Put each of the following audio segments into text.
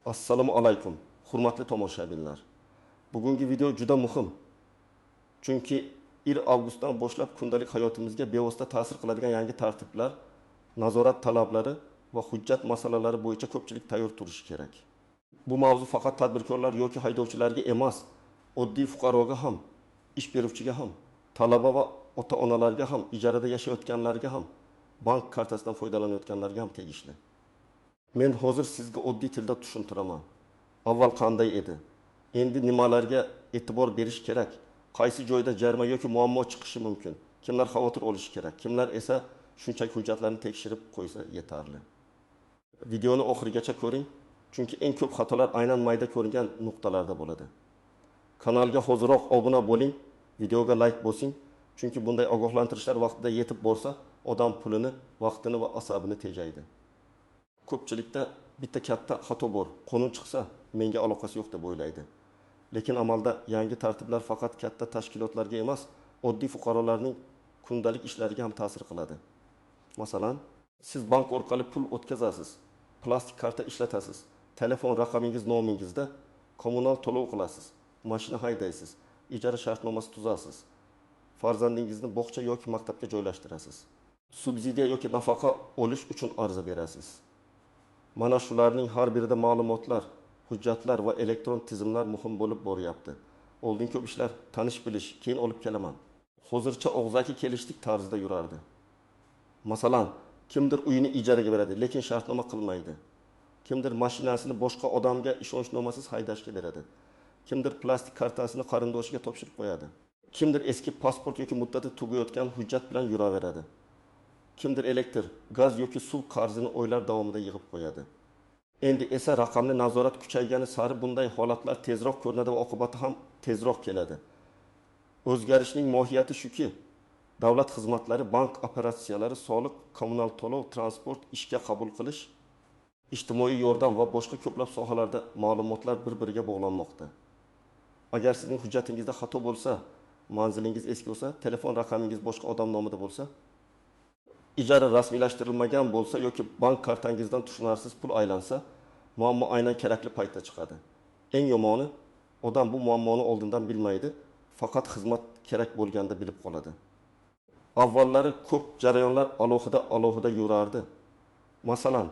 Assalomu alaykum, hurmatli tomoshabinlar. Bugungi video juda muhim. Chunki 1 avgustdan boshlab kundalik hayotimizga bevosita ta'sir qiladigan yangi tartiblar, nazorat talablari va hujjat masalalari bo'yicha ko'pchilik tayyor turishi kerak. Bu mavzu faqat tadbirkorlar yoki haydovchilarga emas, oddiy fuqaroga ham, ish beruvchiga ham, talaba va ota-onalarga ham, ijarada yashayotganlarga ham, bank kartasidan foydalanayotganlarga ham tegishli. Men hozir sizga oddiy tilda tushuntiraman. Avval qanday edi? Endi nimalarga e'tibor berish kerak? Qaysi joyda jarima yoki muammo chiqishi mumkin? Kimlar xavotir olishi kerak? Kimlar esa shunchaki hujjatlarni tekshirib qo'ysa yetarli. Videoni oxirigacha ko'ring, chunki eng ko'p xatolar aynan mayda ko'ringan nuqtalarda bo'ladi. Kanalga hoziroq obuna bo'ling, videoga like bosing, chunki bunday ogohlantirishlar vaqtida yetib borsa, odam pulini, vaqtini va asabini tejaydi. Ko'pchilikda bitta katta xato bor. Qonun chiqsa, menga aloqasi yo'q deb o'ylaydi. Lekin amalda yangi tartiblar faqat katta tashkilotlarga emas, oddiy fuqarolarning kundalik ishlariga ham ta'sir qiladi. Masalan, siz bank orqali pul o'tkazasiz, plastik karta ishlatasiz, telefon raqamingiz nomingizda kommunal to'lov qilasiz, mashina haydaysiz, ijara shartnomasi tuzasiz, farzandingizni bog'cha yoki maktabga joylashtirasiz, subsidiya yoki nafaqa olish uchun ariza berasiz. Mana shularning har birida ma'lumotlar, hujjatlar va elektron tizimlar muhim bo'lib boryapti. Oldin ko'p ishlar tanish bilish, keyin olib kelaman. Hozircha og'zaki kelishdik tarzida yurardi. Masalan, kimdir uyini ijaraga beradi, lekin shartnoma qilmaydi. Kimdir mashinasini boshqa odamga ishonchnomasiz haydashga beradi. Kimdir plastik kartasini qarindoshiga topshirib qo'yadi. Kimdir eski pasport yoki muddati tugayotgan hujjat bilan yuraveradi. Kimdir elektr, gaz yoki suv qarzini oylar davomida yig'ib qo'yadi. Endi esa raqamli nazorat kuchaygani sari bunday holatlar tezroq ko'rinadi va oqibati ham tezroq keladi. O'zgarishning mohiyati shuki, davlat xizmatlari, bank operatsiyalari, soliq, kommunal to'lov, transport, ishga qabul qilish, ijtimoiy yordam va boshqa ko'plab sohalarda ma'lumotlar bir-biriga bog'lanmoqda. Agar sizning hujjatingizda xato bo'lsa, manzilingiz eski bo'lsa, telefon raqamingiz boshqa odam nomida bo'lsa, ijara rasmiylashtirilmagan bo'lsa yoki bank kartangizdan tushunarsiz pul aylansa, muammo aynan kerakli paytda chiqadi. Eng yomoni, odam bu muammoni oldindan bilmaydi, faqat xizmat kerak bo'lganda bilib qoladi. Avvallari ko'p jarayonlar alohida yurardi. Masalan,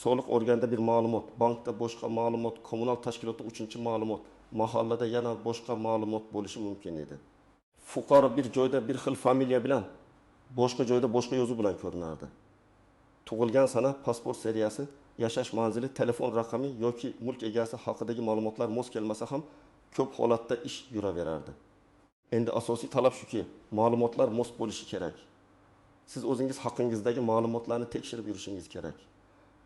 soliq organida bir ma'lumot, bankda boshqa ma'lumot, kommunal tashkilotda 3-ma'lumot, mahallada yana boshqa ma'lumot bo'lishi mumkin edi. Fuqaro bir joyda bir xil familiya bilan, boshqa joyda boshqa yozuv bilan ko'rinardi. Tug'ilgan sana, pasport seriyasi, yashash manzili, telefon raqami yoki mulk egasi haqidagi ma'lumotlar mos kelmasa ham ko'p holatda ish yuraverardi. Endi asosiy talab shuki, ma'lumotlar mos bo'lishi kerak. Siz o'zingiz haqingizdagi ma'lumotlarni tekshirib yurishingiz kerak.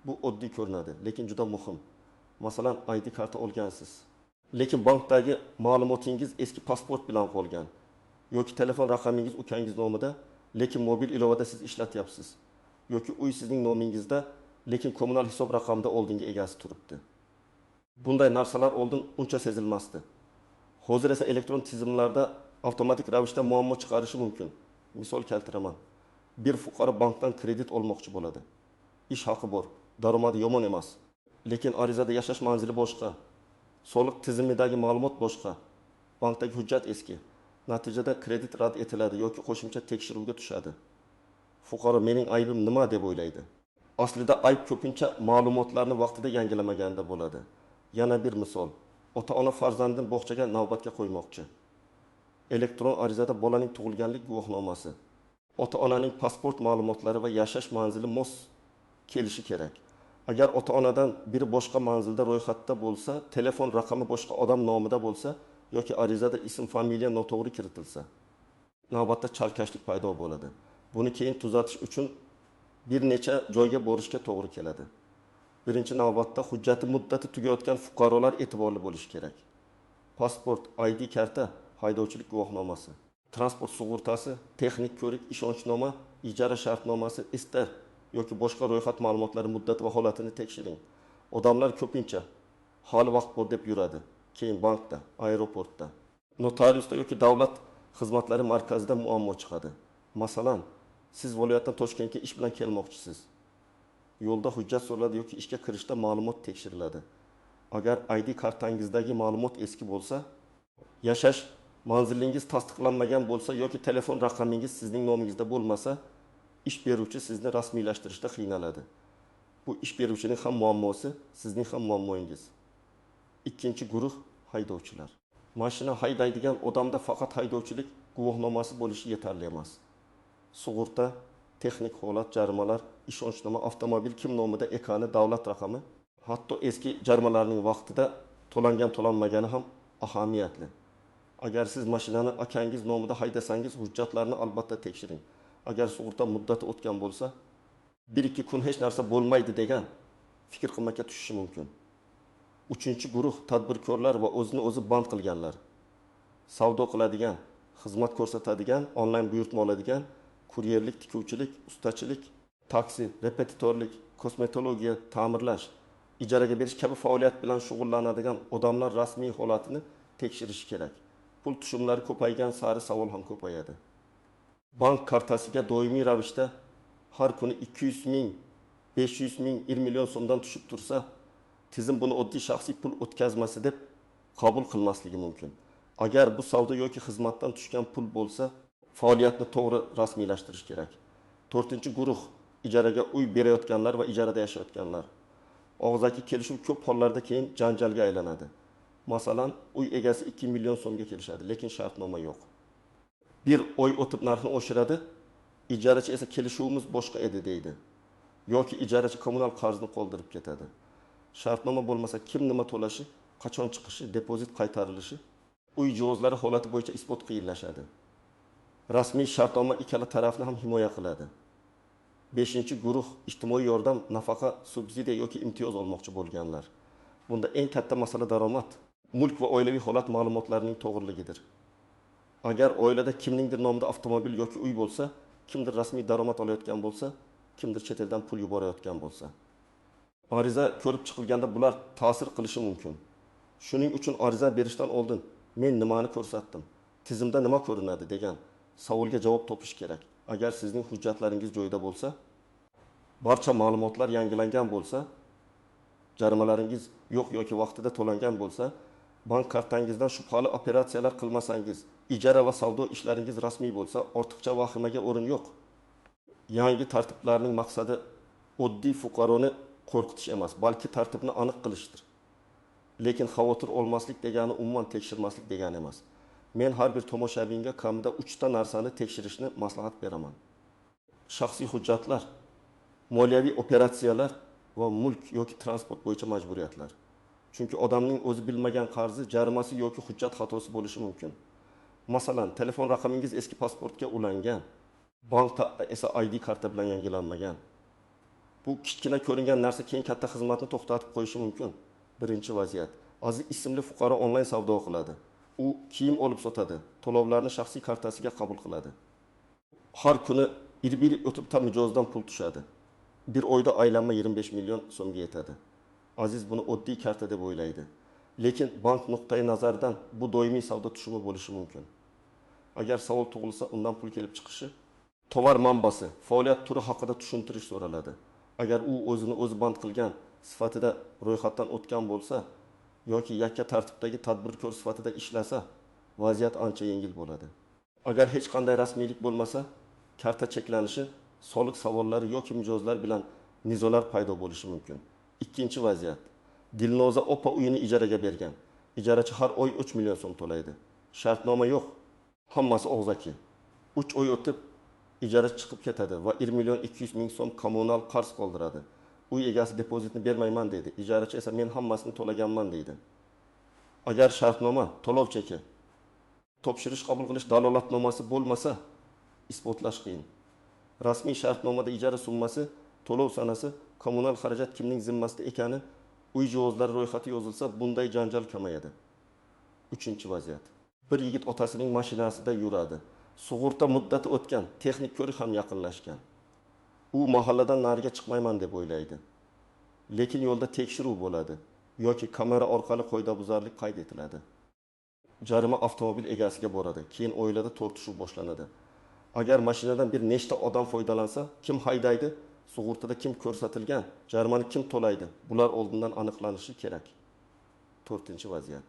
Bu oddiy ko'rinadi, lekin juda muhim. Masalan, ID karta olgansiz, lekin bankdagi ma'lumotingiz eski pasport bilan qolgan yoki telefon raqamingiz ukangiz nomida, lekin mobil ilovada siz ishlatyapsiz. Yoki uy sizning nomingizda, lekin kommunal hisob raqamida oldingi egasi turibdi. Bunday narsalar oldin uncha sezilmasdi. Hozir esa elektron tizimlarda avtomatik ravishda muammo chiqarishi mumkin. Misol keltiraman. Bir fuqaro bankdan kredit olmoqchi bo'ladi. Ish haqi bor, daromadi yomon emas. Lekin arizada yashash manzili boshqa, soliq tizimidagi ma'lumot boshqa, bankdagi hujjat eski. Natijada kredit rad etiladi yoki qo'shimcha tekshiruvga tushadi. Fuqaro mening aybim nima deb o'ylaydi. Aslida ayb ko'pincha ma'lumotlarni vaqtida yangilamaganda bo'ladi. Yana bir misol. Ota-ona farzandini bog'chaga navbatga qo'ymoqchi. Elektron arizada bolaning tug'ilganlik guvohnomasi, ota-onaning pasport ma'lumotlari va yashash manzili mos kelishi kerak. Agar ota-onadan biri boshqa manzilda ro'yxatda bo'lsa, telefon raqami boshqa odam nomida bo'lsa yoki arizada ism, familiya noto'g'ri kiritilsa, navbatda chalkashlik paydo bo'ladi. Buni keyin tuzatish uchun bir necha joyga borishga to'g'ri keladi. Birinchi navbatda hujjati muddati tugayotgan fuqarolar e'tiborli bo'lishi kerak. Pasport, ID karta, haydovchilik guvohnomasi, transport sug'urtasi, texnik ko'rik, ishonchnoma, ijara shartnomasi, istar yoki boshqa ro'yxat ma'lumotlari muddati va holatini tekshiring. Odamlar ko'pincha hali vaqt bor deb yuradi. Keyin bankda, aeroportda, notariusda yoki davlat xizmatlari markazida muammo chiqadi. Masalan, siz viloyatdan Toshkentga ish bilan kelmoqchisiz. Yo'lda hujjat so'raladi yoki ishga kirishda ma'lumot tekshiriladi. Agar ID kartangizdagi ma'lumot eski bo'lsa, yashash manzilingiz tasdiqlanmagan bo'lsa yoki telefon raqamingiz sizning nomingizda bo'lmasa, ish beruvchi sizni rasmiylashtirishda qiynaladi. Bu ish beruvchining ham muammosi, sizning ham muammoingiz. Ikkinchi guruh haydovchilar. Mashina haydaydigan odamda faqat haydovchilik guvohnomasi bo'lishi yetarli emas. Sug'urta, texnik holat, jarimalar, ishonchnoma, avtomobil kim nomida ekani, davlat raqami, hatto eski jarimalarning vaqtida to'langan to'lanmagani ham ahamiyatli. Agar siz mashinani akangiz nomida haydasangiz, hujjatlarni albatta tekshiring. Agar sug'urta muddati o'tgan bo'lsa, 1-2 kun hech narsa bo'lmaydi degan fikr qilmakka tushishi mumkin. Uchinchi guruh tadbirkorlar va o'zini o'zi band qilganlar. Savdo qiladigan, xizmat ko'rsatadigan, onlayn buyurtma oladigan, kuryerlik, tikuvchilik, ustachilik, taksi, repetitorlik, kosmetologiya, ta'mirlash, ijaraga berish kabi faoliyat bilan shug'ullanadigan odamlar rasmiy holatini tekshirish kerak. Pul tushumlari ko'paygan sari savol ham ko'payadi. Bank kartasiga doimiy ravishda har kuni 200 ming, 500 ming, 1 million so'mdan tushib tursa, tizim buni oddiy shaxsiy pul o'tkazmasi deb qabul qilmasligi mumkin. Agar bu savdo yoki xizmatdan tushgan pul bo'lsa, faoliyatni to'g'ri rasmiylashtirish kerak. 4-guruh ijaraga uy berayotganlar va ijarada yashayotganlar. Og'zaki kelishuv ko'p hollarda keyin janjalga aylanadi. Masalan, uy egasi 2 million so'mga kelishadi, lekin shartnoma yo'q. Bir oy o'tib narxni oshiradi, ijarachi esa kelishuvimiz boshqa edi deydi. Yoki ijarachi kommunal qarzni qoldirib ketadi. Shartnoma bo'lmasa kim nima to'lashi, qachon chiqishi, depozit qaytarilishi, uy jihozlari holati bo'yicha isbot qiyinlashadi. Rasmiy shartnoma ikkala tarafni ham himoya qiladi. 5-guruh ijtimoiy yordam, nafaqa, subsidiya yoki imtiyoz olmoqchi bo'lganlar. Bunda eng katta masala daromad, mulk va oilaviy holat ma'lumotlarining to'g'riligidir. Agar oilada kimningdir nomida avtomobil yoki uy bo'lsa, kimdir rasmiy daromad olayotgan bo'lsa, kimdir chet eldan pul yuborayotgan bo'lsa, ariza ko'rib chiqilganda bular ta'sir qilishi mumkin. Shuning uchun ariza berishdan oldin men nimani ko'rsatdim, tizimda nima ko'rinadi degan savolga javob topish kerak. Agar sizning hujjatlaringiz joyida bo'lsa, barcha ma'lumotlar yangilangan bo'lsa, jarimalaringiz yo'q yoki vaqtida to'langan bo'lsa, bank kartangizdan shubhali operatsiyalar qilmasangiz, ijara va savdo ishlaringiz rasmiy bo'lsa, ortiqcha vahimaga o'rin yo'q. Yangi tartiblarning maqsadi oddiy fuqaroni qo'rqitish emas, balki tartibni aniq qilishdir. Lekin xavotir olmaslik degani umuman tekshirmaslik degani emas. Men har bir tomoshabinga kamida 3 ta narsani tekshirishni maslahat beraman. Shaxsiy hujjatlar, moliyaviy operatsiyalar va mulk yoki transport bo'yicha majburiyatlar. Chunki odamning o'zi bilmagan qarzi, jarimasi yoki hujjat xatosi bo'lishi mumkin. Masalan, telefon raqamingiz eski pasportga ulangan, bankda esa ID karta bilan yangilanmagan. Bu kichkina ko'ringan narsa keyin katta xizmatni to'xtatib qo'yishi mumkin. Birinchi vaziyat. Aziz ismli fuqaro onlayn savdo qiladi. U kiyim olib sotadi, to'lovlarni shaxsiy kartasiga qabul qiladi. Har kuni bir o'tib ta mijozdan pul tushadi. Bir oyda aylanma 25 million so'mga yetadi. Aziz buni oddiy karta deb o'ylaydi. Lekin bank nuqtai nazaridan bu doimiy savdo tushumi bo'lishi mumkin. Agar savol tug'ilsa, undan pul kelib chiqishi, tovar manbasi, faoliyat turi haqida tushuntirish so'raladi. Agar u o'zini o'zi band qilgan sifatida ro'yxatdan o'tgan bo'lsa yoki yakka tartibdagi tadbirkor sifatida ishlasa, vaziyat ancha yengil bo'ladi. Agar hech qanday rasmiylik bo'lmasa, karta cheklanishi, soliq savollari yoki mijozlar bilan nizolar paydo bo'lishi mumkin. Ikkinchi vaziyat. Dilnoza opa uyini ijaraga bergan. Ijarachi har oy 3 million so'm to'laydi. Shartnoma yo'q. Hammasi og'zaki. 3 oy o'tib ijarachi chiqib ketadi va 1 million 200 ming so'm kommunal qarz qoldiradi. Uy egasi depozitni bermayman deydi. Ijarachi esa men hammasini to'laganman deydi. Agar shartnoma, to'lov cheki, topshirish qabul qilish dalolatnomasi bo'lmasa, isbotlash qiyin. Rasmiy shartnomada ijara summasi, to'lov sanasi, kommunal xarajat kimning zimmasida ekani, uy jihozlari ro'yxati yozilsa, bunday janjal kamayadi. Uchinchi vaziyat. Bir yigit otasining mashinasida yuradi. Sug'urta muddati o'tgan, texnik ko'rik ham yaqinlashgan. U mahalladan nariga chiqmayman deb o'ylaydi. Lekin yo'lda tekshiruv bo'ladi yoki kamera orqali qoidabuzarlik qayd etiladi. Jarima avtomobil egasiga boradi. Keyin oilada tortishuv boshlanadi. Agar mashinadan bir nechta odam foydalansa, kim haydaydi, sug'urtada kim ko'rsatilgan, jarimani kim to'laydi? Bular oldindan aniqlanishi kerak. To'rtinchi vaziyat.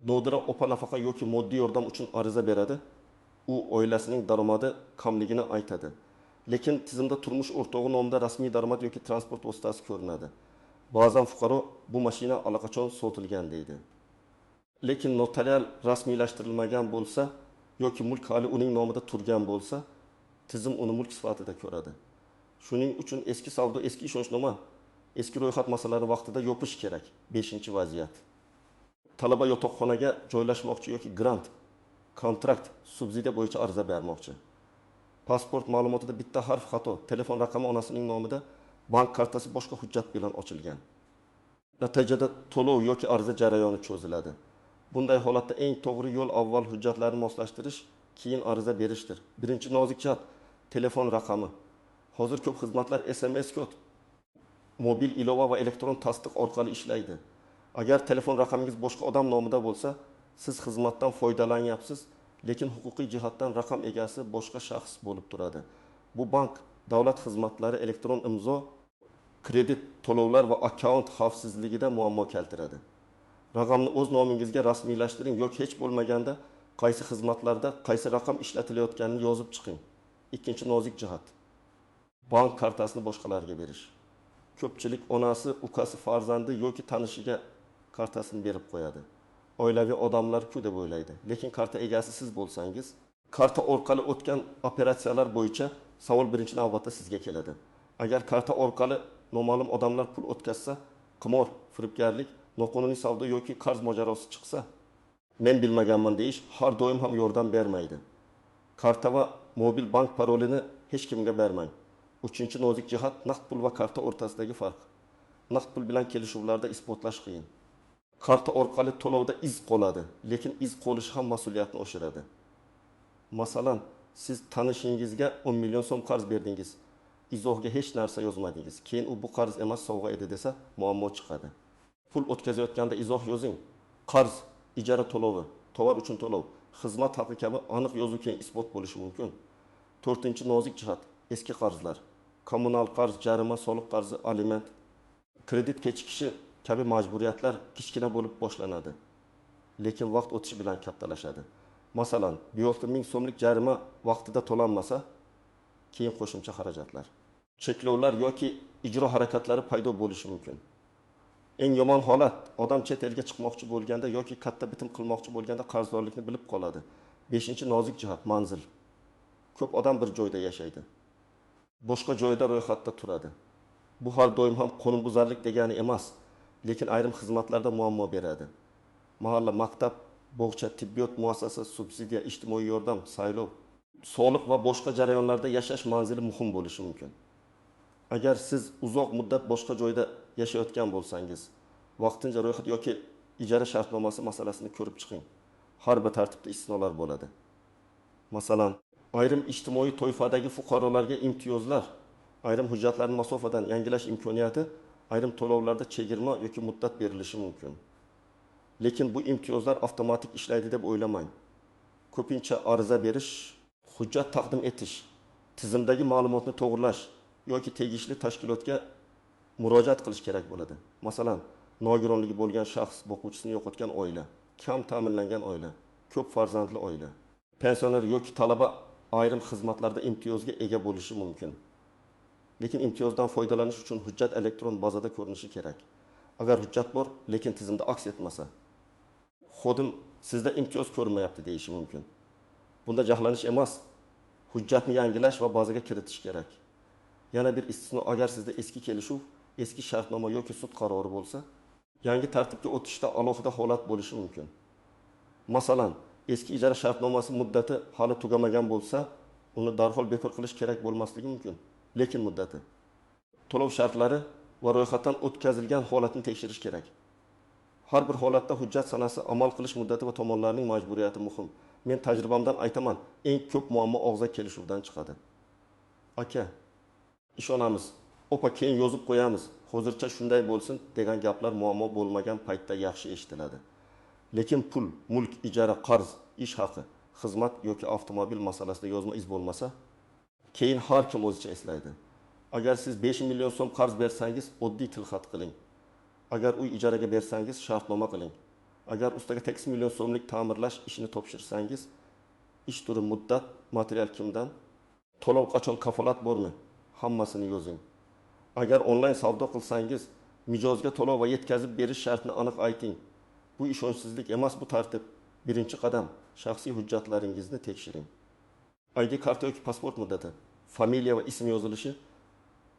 Nodira opa nafaqa yoki moddiy yordam uchun ariza beradi. U oilasining daromadi kamligini aytadi. Lekin tizimda turmush o'rtog'i nomida rasmiy daromad yoki transport vositasi ko'rinadi. Ba'zan fuqaro bu mashina allaqachon sotilgan deydi. Lekin notarial rasmiylashtirilmagan bo'lsa yoki mulk hali uning nomida turgan bo'lsa, tizim uni mulk sifatida ko'radi. Shuning uchun eski savdo, eski ishonchnoma, eski ro'yxat masalalari vaqtida yopish kerak. 5-vaziyat. Talaba yotoqxonaga joylashmoqchi yoki grant, kontrakt, subsidiya bo'yicha ariza bermoqchi. Pasport ma'lumotida bitta harf xato, telefon raqami onasining nomida, bank kartasi boshqa hujjat bilan ochilgan. Natijada to'lov yoki ariza jarayoni cho'ziladi. Bunday holatda eng to'g'ri yo'l avval hujjatlarni moslashtirish, keyin ariza berishdir. Birinchi nozik jihat telefon raqami. Hozir ko'p xizmatlar SMS kod, mobil ilova va elektron tasdiq orqali ishlaydi. Agar telefon raqamingiz boshqa odam nomida bo'lsa, siz xizmatdan foydalanyapsiz, lekin huquqiy jihatdan raqam egasi boshqa shaxs bo'lib turadi. Bu bank, davlat xizmatlari, elektron imzo, kredit to'lovlar va akkaunt xavfsizligida muammo keltiradi. Raqamni o'z nomingizga rasmiylashtiring yoki hech bo'lmaganda qaysi xizmatlarda qaysi raqam ishlatilayotganini yozib chiqing. Ikkinchi nozik jihat. Bank kartasini boshqalarga berish. Ko'pchilik onasi, ukasi, farzandi yoki tanishiga kartasini berib qo'yadi. Oilaviy odamlar-ku deb o'ylaydi. Lekin karta egasi siz bo'lsangiz, karta orqali o'tgan operatsiyalar bo'yicha savol birinchi navbatda sizga keladi. Agar karta orqali noma'lum odamlar pul o'tkazsa, qimor, firibgarlik, noqonuniy savdo yoki qarz mojarosi chiqsa, men bilmaganman deyish har doim ham yordam bermaydi. Karta va mobil bank parolini hech kimga bermang. Uchinchi nozik jihat naqd pul va karta o'rtasidagi farq. Naqd pul bilan kelishuvlarda isbotlash qiyin. Karta orqali to'lovda iz qoladi, lekin iz qolishi ham mas'uliyatni oshiradi. Masalan, siz tanishingizga 10 million so'm qarz berdingiz. Izohga hech narsa yozmadingiz. Keyin u bu qarz emas, sovg'a edi desa, muammo chiqadi. Pul o'tkazayotganda izoh yozing. Qarz, ijara to'lovi, tovar uchun to'lov, xizmat haqi kabi aniq yozuv keyin isbot bo'lishi mumkin. To'rtinchi nozik jihat eski qarzlar. Kommunal qarz, jarima, soliq qarzi, aliment, kredit kechikishi kabi majburiyatlar kichkina bo'lib boshlanadi, lekin vaqt o'tishi bilan kattalashadi. Masalan, 1 ming so'mlik jarima vaqtida to'lanmasa, keyin qo'shimcha xarajatlar, cheklovlar yoki ijro harakatlari paydo bo'lishi mumkin. Eng yomon holat, odam chet elga chiqmoqchi bo'lganda yoki katta bitim qilmoqchi bo'lganda qarzdorlikni bilib qoladi. 5-nozik jihat manzil. Ko'p odam bir joyda yashaydi, boshqa joyda ro'yxatda turadi. Bu har doim ham qonunbuzarlik degani emas, lekin ayrim xizmatlarda muammo beradi. Mahalla, maktab, bog'cha, tibbiyot muassasasi, subsidiya, ijtimoiy yordam, saylov, soliq va boshqa jarayonlarda yashash manzili muhim bo'lishi mumkin. Agar siz uzoq muddat boshqa joyda yashayotgan bo'lsangiz, vaqtincha ro'yxat yoki ijara shartnomasi masalasini ko'rib chiqing. Har bir tartibda istisnolar bo'ladi. Masalan, ayrim ijtimoiy toifadagi fuqarolarga imtiyozlar, ayrim hujjatlarni masofadan yangilash imkoniyati, ayrim to'lovlarda chegirma yoki muddat berilishi mumkin. Lekin bu imtiyozlar avtomatik ishlaydi deb o'ylamang. Ko'pincha ariza berish, hujjat taqdim etish, tizimdagi ma'lumotni to'g'rilash yoki tegishli tashkilotga murojaat qilish kerak bo'ladi. Masalan, nogironligi bo'lgan shaxs, boquvchisini yo'qotgan oila, kam ta'minlangan oila, ko'p farzandli oila, pensioner yoki talaba ayrim xizmatlarda imtiyozga ega bo'lishi mumkin. Lekin imtiyozdan foydalanish uchun hujjat elektron bazada ko'rinishi kerak. Agar hujjat bor, lekin tizimda aks etmasa, xodim sizda imtiyoz ko'rinmayapti deyishi mumkin. Bunda jahlanish emas, hujjatni yangilash va bazaga kiritish kerak. Yana bir istisno, agar sizda eski kelishuv, eski shartnoma yoki sud qarori bo'lsa, yangi tartibga o'tishda alohida holat bo'lishi mumkin. Masalan, eski ijara shartnomasi muddati hali tugamagan bo'lsa, uni darhol bekor qilish kerak bo'lmasligi mumkin. Lekin muddati, to'lov shartlari va ro'yxatdan o'tkazilgan holatni tekshirish kerak. Har bir holatda hujjat sanasi, amal qilish muddati va tomonlarning majburiyati muhim. Men tajribamdan aytaman, eng ko'p muammo og'zaki kelishuvdan chiqadi. Aka, ishonamiz, opa keyin yozib qo'yamiz, hozircha shunday bo'lsin degan gaplar muammo bo'lmagan paytda yaxshi eshitiladi. Lekin pul, mulk, ijara, qarz, ish haqi, xizmat yoki avtomobil masalasida yozma iz bo'lmasa, keyin har kim o'zicha eslaydi. Agar siz 5 million so'm qarz bersangiz, oddiy tilxat qiling. Agar uy ijaraga bersangiz, shartnoma qiling. Agar ustaga 8 million so'mlik ta'mirlash ishini topshirsangiz, ish turi, muddat, material kimdan, to'lov qachon, kafolat bormi? Hammasini yozing. Agar onlayn savdo qilsangiz, mijozga to'lov va yetkazib berish shartini aniq ayting. Bu ishonchsizlik emas, bu tartib. Birinchi qadam, shaxsiy hujjatlaringizni tekshiring. ID karta yoki pasport muddati, familiya va ism yozilishi,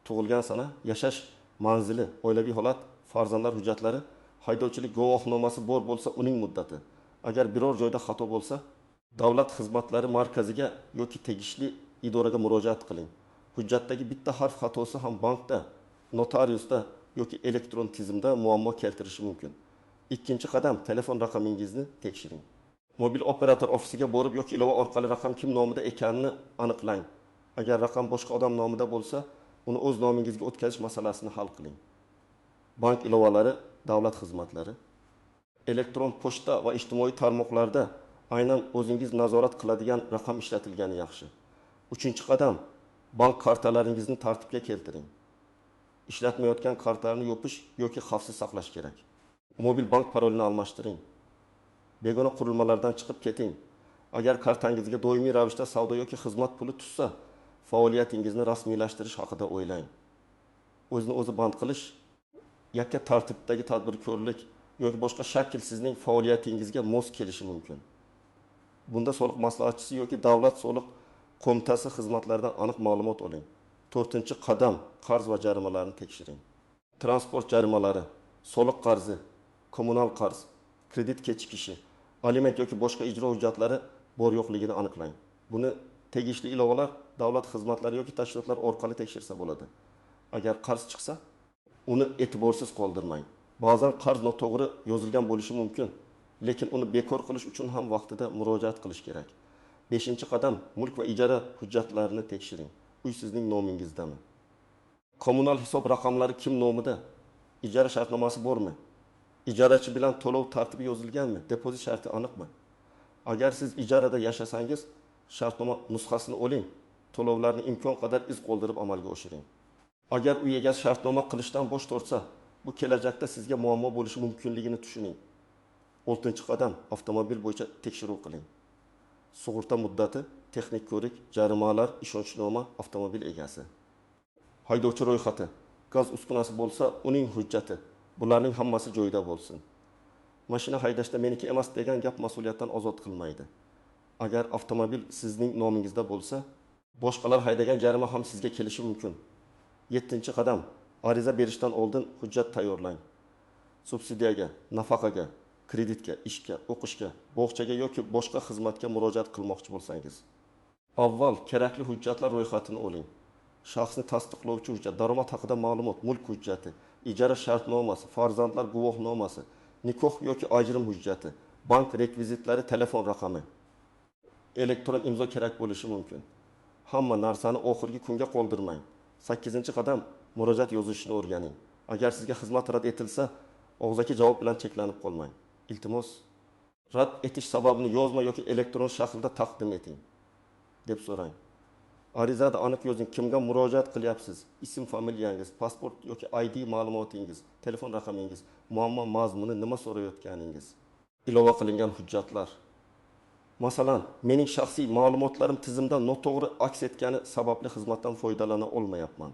tug'ilgan sana, yashash manzili, oilaviy holat, farzandlar hujjatlari, haydovchilik guvohnomasi bor bo'lsa, uning muddati. Agar biror joyda xato bo'lsa, davlat xizmatlari markaziga yoki tegishli idoraga murojaat qiling. Hujjatdagi bitta harf xatosi ham bankda, notariusda yoki elektron tizimda muammo keltirishi mumkin. Ikkinchi qadam, telefon raqamingizni tekshiring. Mobil operator ofisiga borib yoki ilova orqali raqam kim nomida ekanini aniqlang. Agar raqam boshqa odam nomida bo'lsa, uni o'z nomingizga o'tkazish masalasini hal qiling. Bank ilovalari, davlat xizmatlari, elektron pochta va ijtimoiy tarmoqlarda aynan o'zingiz nazorat qiladigan raqam ishlatilgani yaxshi. Uchinchi qadam, bank kartalaringizni tartibga keltiring. Ishlatmayotgan kartalarni yopish yoki xavfsiz saqlash kerak. Mobil bank parolini almashtiring. Begona qurilmalardan chiqib keting. Agar kartangizga doimiy ravishda savdo yoki xizmat puli tushsa, faoliyatingizni rasmiylashtirish haqida o'ylang. O'zini o'zi band qilish, yakka tartibdagi tadbirkorlik yoki boshqa shakl sizning faoliyatingizga mos kelishi mumkin. Bunda soliq maslahatchisi yoki davlat soliq qo'mitasi xizmatlaridan aniq ma'lumot oling. 4-qadam, qarz va jarimalarni tekshiring. Transport jarimalari, soliq qarzi, kommunal qarz, kredit kechikishi, aliment yoki boshqa ijro hujjatlari bor yo'qligini aniqlang. Buni tegishli ilovalar, davlat xizmatlari yoki tashkilotlar orqali tekshirsa bo'ladi. Agar qarz chiqsa, uni e'tiborsiz qoldirmang. Ba'zan qarz noto'g'ri yozilgan bo'lishi mumkin, lekin uni bekor qilish uchun ham vaqtida murojaat qilish kerak. 5-qadam, mulk va ijara hujjatlarini tekshiring. Uy sizning nomingizdami? Kommunal hisob raqamlari kim nomida? Ijara shartnomasi bormi? Ijarachi bilan to'lov tartibi yozilganmi? Depozit sharti aniqmi? Agar siz ijarada yashasangiz, shartnoma nusxasini oling. To'lovlarni imkon qadar iz qoldirib amalga oshiring. Agar uy egasi shartnoma qilishdan bosh tortsa, bu kelajakda sizga muammo bo'lishi mumkinligini tushuning. 6-qadam, avtomobil bo'yicha tekshiruv qiling. Sug'urta muddati, texnik ko'rik, jarimalar, ishonchnoma, avtomobil egasi. Haydovchi ro'yxati, gaz uskunasi bo'lsa, uning hujjati. Bularning hammasi joyida bo'lsin. Mashina haydashda meniki emas degan gap mas'uliyatdan ozod qilmaydi. Agar avtomobil sizning nomingizda bo'lsa, boshqalar haydagan jarima ham sizga kelishi mumkin. 7-qadam, ariza berishdan oldin hujjat tayyorlang. Subsidiyaga, nafaqaga, kreditga, ishga, o'qishga, bog'chaga yoki boshqa xizmatga murojaat qilmoqchi bo'lsangiz, avval kerakli hujjatlar ro'yxatini oling. Shaxsni tasdiqlovchi hujjat, daromad haqida ma'lumot, mulk hujjati, ijara shartnomasi, farzandlar guvohnomasi, nikoh yoki ajrim hujjati, bank rekvizitlari, telefon raqami, elektron imzo kerak bo'lishi mumkin. Hamma narsani oxirgi kunga qoldirmang. 8-qadam, murojaat yozishni o'rganing. Agar sizga xizmat rad etilsa, og'zaki javob bilan cheklanib qolmang. Iltimos, rad etish sababini yozma yoki elektron shaklda taqdim eting deb so'rang. Arizada aniq yozing, kimga murojaat qilyapsiz, ism, familiyangiz, pasport yoki ID ma'lumotingiz, telefon raqamingiz, muammo mazmuni, nima so'rayotganingiz. Ilova qilingan hujjatlar. Masalan, mening shaxsiy ma'lumotlarim tizimda noto'g'ri aks etgani sababli xizmatdan foydalana olmayapman.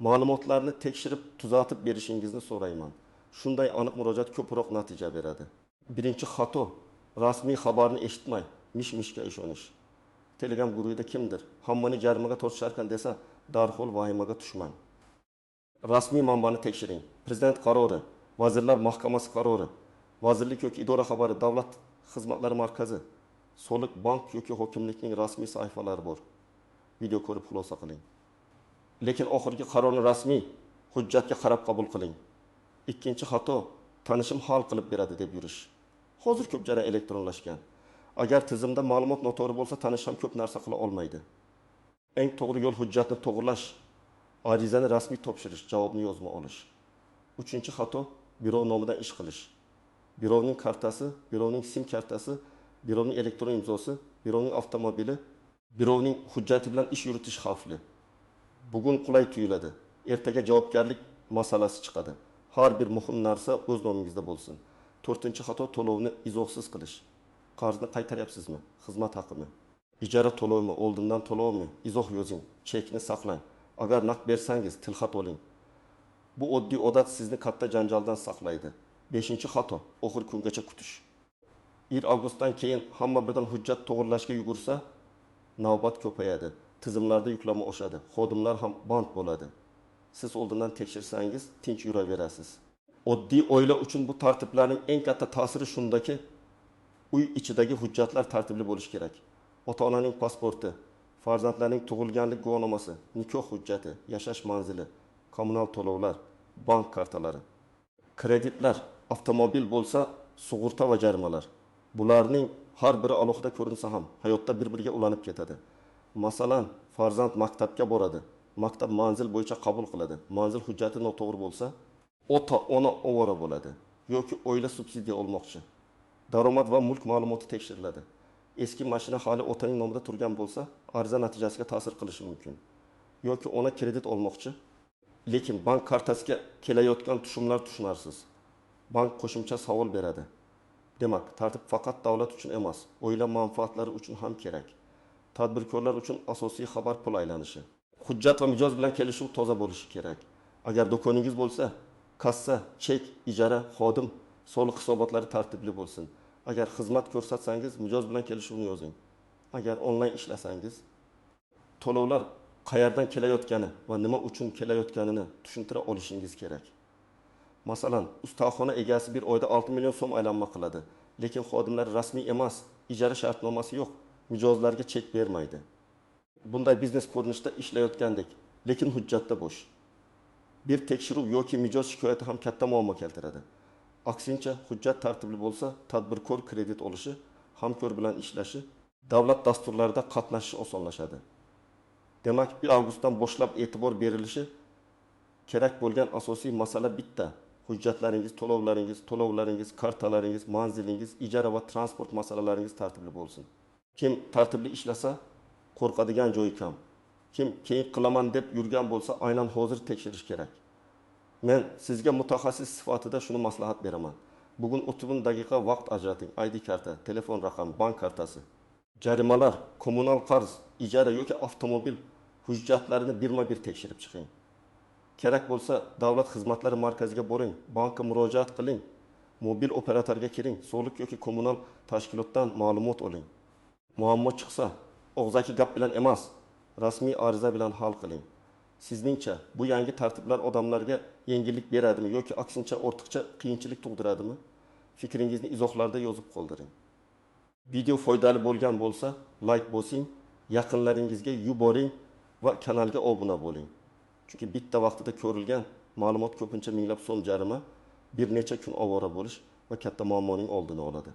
Ma'lumotlarni tekshirib, tuzatib berishingizni so'rayman. Shunday aniq murojaat ko'proq natija beradi. Birinchi xato, rasmiy xabarni eshitmay, mish-mishga ishonish. Telegram guruhida kimdir hammani jarimaga tortisharkan desa, darhol vahimaga tushmang. Rasmiy manbani tekshiring. Prezident qarori, vazirlar mahkamasi qarori, vazirlik yoki idora xabari, davlat xizmatlari markazi, soliq, bank yoki hokimlikning rasmiy sahifalari bor. Video ko'rib xulosa qiling. Lekin oxirgi qarorni rasmiy hujjatga qarab qabul qiling. Ikkinchi xato, tanishim hal qilib beradi deb yurish. Hozir ko'p jarayon elektronlashgan. Agar tizimda ma'lumot noto'g'ri bo'lsa, tanish ham ko'p narsa qila olmaydi. Eng to'g'ri yo'l hujjatni to'g'irlash, arizani rasmiy topshirish, javobni yozma olish. 3-xato, birov nomidan ish qilish. Birovning kartasi, birovning sim kartasi, birovning elektron imzosi, birovning avtomobili, birovning hujjati bilan ish yuritish xavfli. Bugun qulay tuyuladi, ertaga javobgarlik masalasi chiqadi. har bir muhim narsa o'z nomingizda bo'lsin. 4-xato to'lovni izohsiz qilish. Qarzni qaytaryapsizmi? Xizmat haqimi? Ijara to'lovimi? Oldindan to'lovmi? Izoh yozing. Chekni saqlang. Agar naqd bersangiz, tilxat oling. Bu oddiy odat sizni katta janjaldan saqlaydi. 5-xato oxir kungacha kutish. 1 avgustdan keyin hamma birdan hujjat to'g'irlashga yugursa, navbat ko'payadi. Tizimlarda yuklama oshadi. Xodimlar ham band bo'ladi. Siz oldindan tekshirsangiz, tinch yuraverasiz. Oddiy oila uchun bu tartiblarning eng katta ta'siri shundaki, uy ichidagi hujjatlar tartibli bo'lishi kerak. Ota-onaning pasporti, farzandlarning tug'ilganlik guvohnomasi, nikoh hujjati, yashash manzili, kommunal to'lovlar, bank kartalari, kreditlar, avtomobil bo'lsa, sug'urta va jarimalar. Bularning har biri alohida ko'rinsa ham hayotda bir-biriga ulanib ketadi. Masalan, farzand maktabga boradi. Maktab manzil bo'yicha qabul qiladi. Manzil hujjati noto'g'ri bo'lsa, ota-ona ovora bo'ladi yoki oila subsidiya olmoqchi. Daromad va mulk ma'lumoti tekshiriladi. Eski mashina hali otaning nomida turgan bo'lsa, ariza natijasiga ta'sir qilishi mumkin. Yoki ona kredit olmoqchi, lekin bank kartasiga kelayotgan tushumlar tushunarsiz. Bank qo'shimcha savol beradi. Demak, tartib faqat davlat uchun emas, oila manfaatlari uchun ham kerak. Tadbirkorlar uchun asosiy xabar pul aylanishi. Hujjat va mijoz bilan kelishuv toza bo'lishi kerak. Agar do'koningiz bo'lsa, kassa, chek, ijara, xodim, soliq hisobotlari tartibli bo'lsin. Agar xizmat ko'rsatsangiz, mijoz bilan kelishuvni yozing. Agar onlayn ishlasangiz, to'lovlar qayerdan kelayotgani va nima uchun kelayotganini tushuntira olishingiz kerak. Masalan, ustaxona egasi bir oyda 6 million so'm aylanma qiladi, lekin xodimlar rasmiy emas, ijara shartnomasi yo'q, mijozlarga chek bermaydi. Bunday biznes ko'rinishda ishlayotgandek, lekin hujjatda bo'sh. Bir tekshiruv yoki mijoz shikoyati ham katta muammo keltiradi. Aksincha, hujjat tartibli bo'lsa, tadbirkor kredit olishi, hamkor bilan ishlashi, davlat dasturlarida qatnashishi osonlashadi. Demak, 1 avgustdan boshlab e'tibor berilishi kerak bo'lgan asosiy masala bitta. Hujjatlaringiz, to'lovlaringiz, kartalaringiz, manzilingiz, ijara va transport masalalaringiz tartibli bo'lsin. Kim tartibli ishlasa, qo'rqadigan joyi kam. Kim keyin qilaman deb yurgan bo'lsa, aynan hozir tekshirish kerak. Men sizga mutaxassis sifatida shuni maslahat beraman. Bugun 30 daqiqa vaqt ajrating. ID karta, telefon raqami, bank kartasi. Jarimalar, kommunal qarz, ijara yoki avtomobil hujjatlarini birma-bir tekshirib chiqing. Kerak bo'lsa, davlat xizmatlari markaziga boring, bankka murojaat qiling, mobil operatorga kiring, soliq yoki kommunal tashkilotdan ma'lumot oling. Muammo chiqsa, og'zaki gap bilan emas, rasmiy ariza bilan hal qiling. Sizningcha bu yangi tartiblar odamlarga yengillik beradimi yoki aksincha ortiqcha qiyinchilik tug'diradimi? Fikringizni izohlarda yozib qoldiring. Video foydali bo'lgan bo'lsa, like bosing, yaqinlaringizga yuboring va kanalga obuna bo'ling. Chunki bitta vaqtida ko'rilgan ma'lumot ko'pincha minglab so'm jarima, bir necha kun ovora bo'lish va katta muammoning oldini oladi.